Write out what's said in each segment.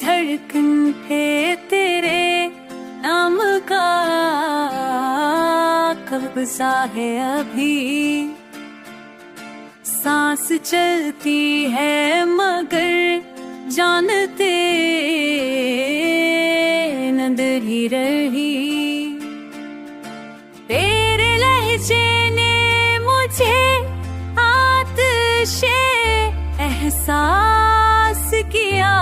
धड़कन थे तेरे नाम का कब्जा है अभी। सांस चलती है मगर जानते नंदर ही रही। तेरे लहजे ने मुझे आतिशे एहसास किया।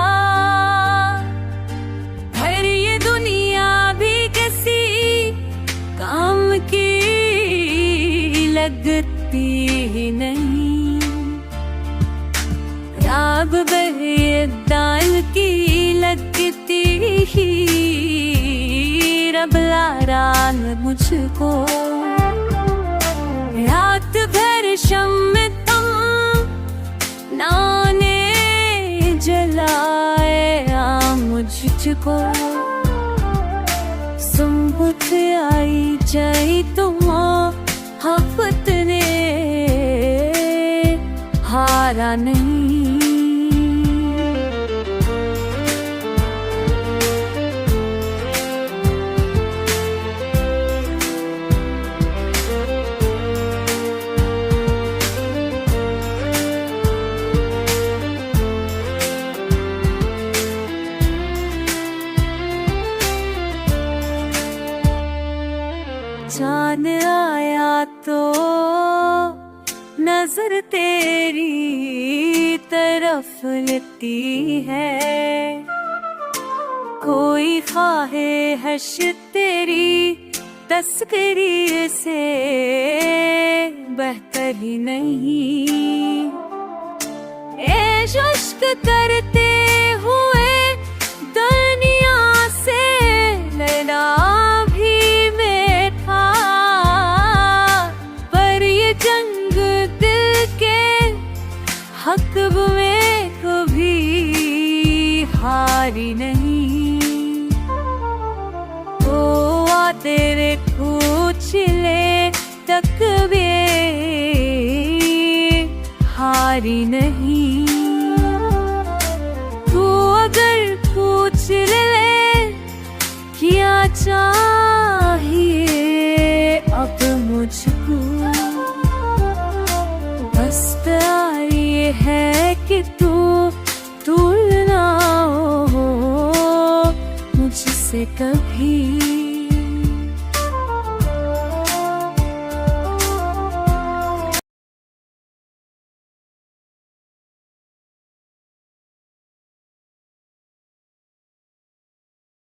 हर ये दुनिया भी किसी काम की लगती ही नहीं। अब दान की लगती ही रब लारान मुझको। रात भर शम्म तुम नाने जलाया मुझको। सुम्बुत आई जाई तुम हफ्त ने हारा नहीं। चाँद आया तो नजर तेरी तरफ लेती है। कोई ख्वाहे हश तेरी तस्करी से बेहतर ही नहीं। इश्क करते हुए दुनिया से लड़ा हक में कभी हारी नहीं। तो आ तेरे कुछ ले तक भी